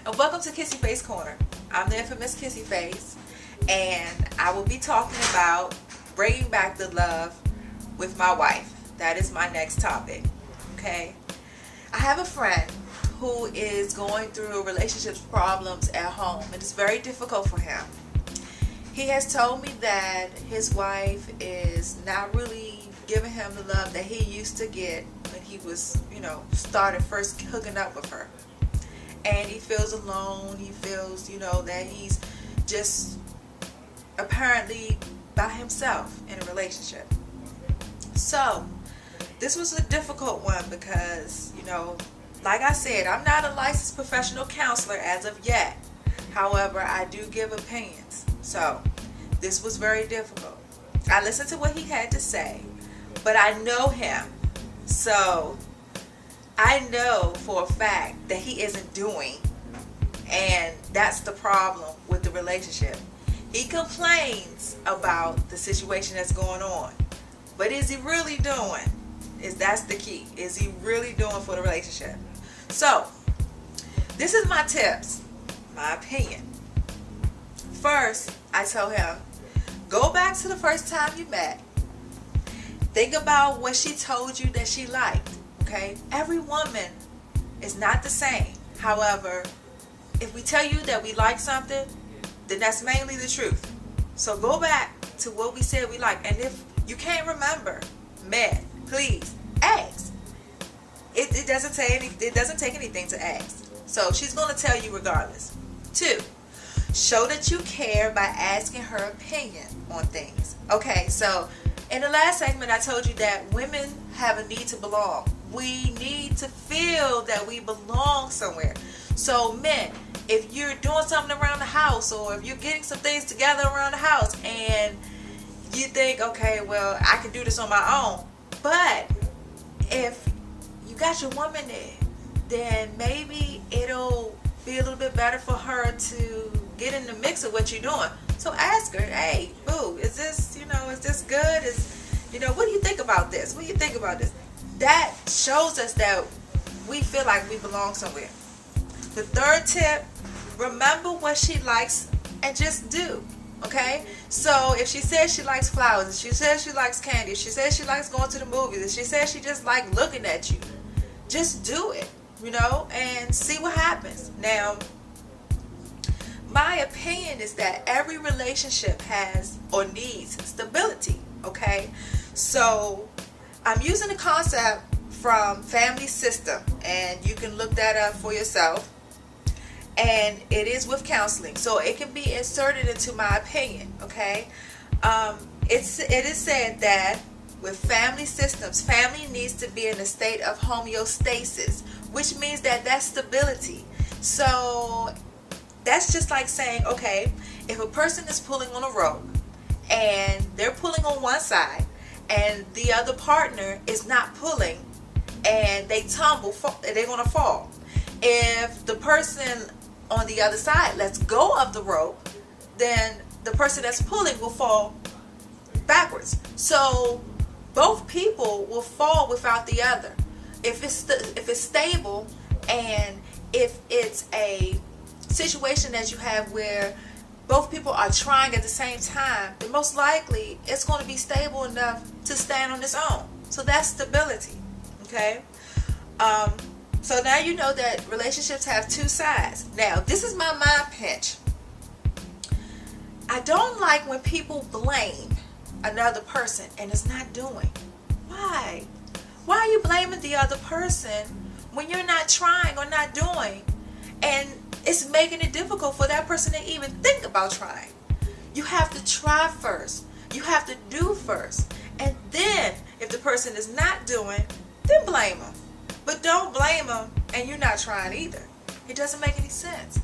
and welcome to Kissy Face Corner. I'm the infamous Kissy Face, and I will be talking about bringing back the love with my wife. That is my next topic. Okay, I have a friend who is going through relationship problems at home, and it's very difficult for him. He has told me that his wife is not really giving him the love that he used to get when he was, started first hooking up with her. And he feels alone. He feels, that he's just apparently by himself in a relationship. So, this was a difficult one because, like I said, I'm not a licensed professional counselor as of yet. However, I do give opinions. So, this was very difficult. I listened to what he had to say, but I know him. So, I know for a fact that he isn't doing, and that's the problem with the relationship. He complains about the situation that's going on, but is he really doing? That's the key. Is he really doing for the relationship? So, this is my tips, my opinion. First, I tell him, go back to the first time you met. Think about what she told you that she liked. Okay? Every woman is not the same. However, if we tell you that we like something, then that's mainly the truth. So go back to what we said we like. And if you can't remember, man, please ask. It doesn't take anything to ask. So she's going to tell you regardless. 2, show that you care by asking her opinion on things. Okay, so in the last segment I told you that women have a need to belong. We need to feel that we belong somewhere. So men, if you're doing something around the house, or if you're getting some things together around the house and you think, okay, well, I can do this on my own. But if you got your woman there, then maybe it'll be a little bit better for her to get in the mix of what you're doing. So ask her, hey, boo, is this good? What do you think about this? What do you think about this? That shows us that we feel like we belong somewhere. The 3rd tip, remember what she likes and just do. Okay? So if she says she likes flowers, if she says she likes candy, if she says she likes going to the movies, if she says she just likes looking at you, just do it, and see what happens. Now, my opinion is that every relationship has or needs stability. Okay? So I'm using a concept from Family System, and you can look that up for yourself. And it is with counseling, so it can be inserted into my opinion. Okay, it is said that with family systems, family needs to be in a state of homeostasis, which means that that's stability. So that's just like saying, okay, if a person is pulling on a rope and they're pulling on one side and the other partner is not pulling and they tumble, they're going to fall. If the person on the other side lets go of the rope, then the person that's pulling will fall backwards. So both people will fall without the other. If it's stable, and if it's a situation that you have where both people are trying at the same time, then most likely it's going to be stable enough to stand on its own. So that's stability. Okay? So now you know that relationships have 2 sides. Now, this is my mind pinch. I don't like when people blame another person and it's not doing. Why? Why are you blaming the other person when you're not trying or not doing? And it's making it difficult for that person to even think about trying. You have to try first. You have to do first. And then, if the person is not doing, then blame them. But don't blame them and you're not trying either. It doesn't make any sense.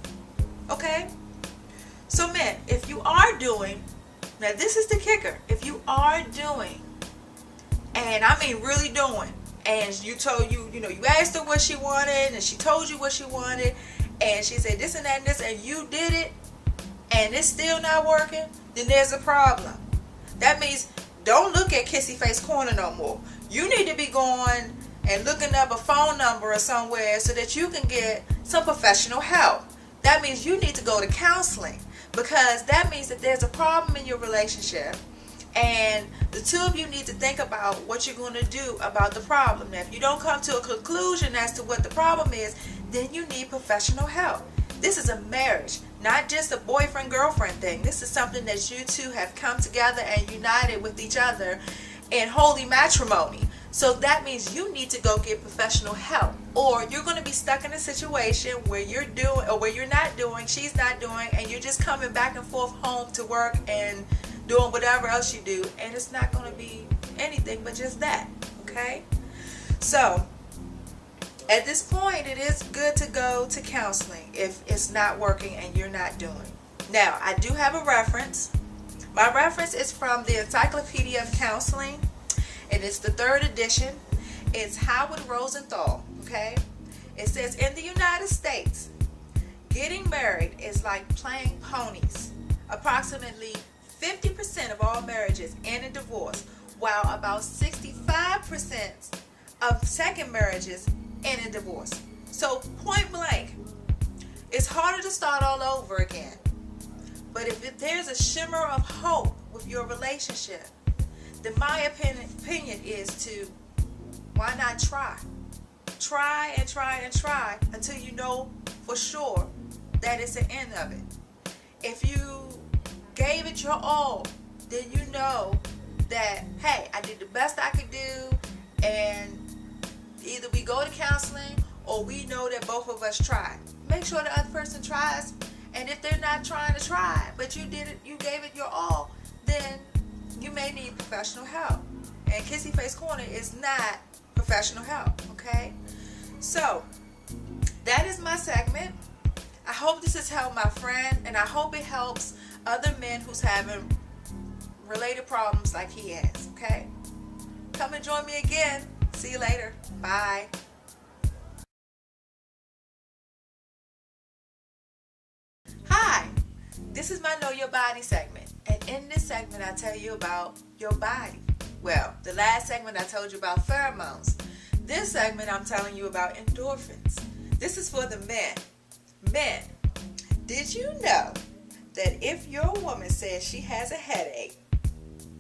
Okay? So men, if you are doing, now this is the kicker. If you are doing, and I mean really doing, and you asked her what she wanted, and she told you what she wanted, and she said this and that and this, and you did it, and it's still not working, then there's a problem. That means don't look at Kissy Face Corner no more. You need to be going and looking up a phone number or somewhere so that you can get some professional help. that means you need to go to counseling, because that means that there's a problem in your relationship, and the two of you need to think about what you're going to do about the problem. Now, if you don't come to a conclusion as to what the problem is, then you need professional help. This is a marriage, not just a boyfriend-girlfriend thing. This is something that you two have come together and united with each other in holy matrimony. So that means you need to go get professional help, or you're going to be stuck in a situation where you're doing, or where you're not doing, she's not doing, and you're just coming back and forth home to work and doing whatever else you do, and it's not going to be anything but just that. Okay? So at this point, it is good to go to counseling if it's not working and you're not doing. Now, I do have a reference. My reference is from the Encyclopedia of Counseling, and it's the 3rd edition. It's Howard Rosenthal. Okay? It says, in the United States, getting married is like playing ponies. Approximately 50% of all marriages end in divorce, while about 65% of second marriages end in divorce. So point blank, it's harder to start all over again. But if there's a shimmer of hope with your relationship, then my opinion is to, why not try? Try and try and try until you know for sure that it's the end of it. If you gave it your all, then you know that, hey, I did the best I could do, and either we go to counseling or we know that both of us tried. Make sure the other person tries, and if they're not trying to try, but you did it, you gave it your all, then you may need professional help. And Kissy Face Corner is not professional help, okay? So that is my segment. I hope this has helped my friend, and I hope it helps other men who's having related problems like he has, okay? Come and join me again. See you later. Bye. Hi, this is my Know Your Body segment, and in this segment I tell you about your body. Well, the last segment I told you about pheromones. This segment I'm telling you about endorphins. This is for the men. Men, did you know that if your woman says she has a headache,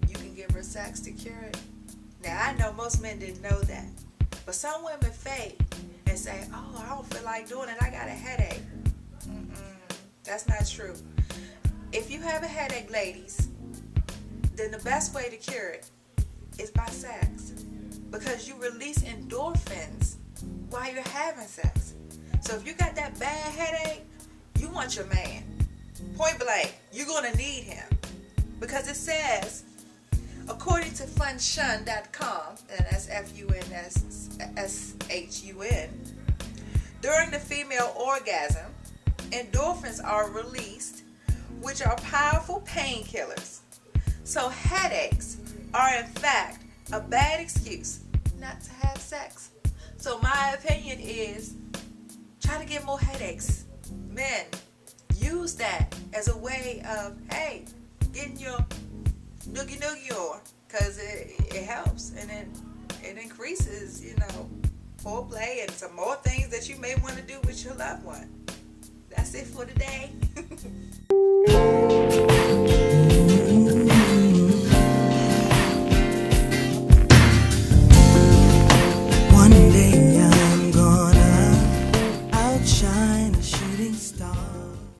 you can give her sex to cure it? Now, I know most men didn't know that, but some women fake and say, oh, I don't feel like doing it, I got a headache. That's not true. If you have a headache, ladies, then the best way to cure it is by sex, because you release endorphins while you're having sex. So if you got that bad headache, you want your man. Point blank, you're going to need him, because it says, according to funshun.com, and that's FUNSSHUN, during the female orgasm, endorphins are released, which are powerful painkillers. So headaches are in fact a bad excuse not to have sex. So my opinion is, try to get more headaches. Men, use that as a way of, hey, getting your noogie on, because it helps, and it increases, foreplay and some more things that you may want to do with your loved one. That's it for today.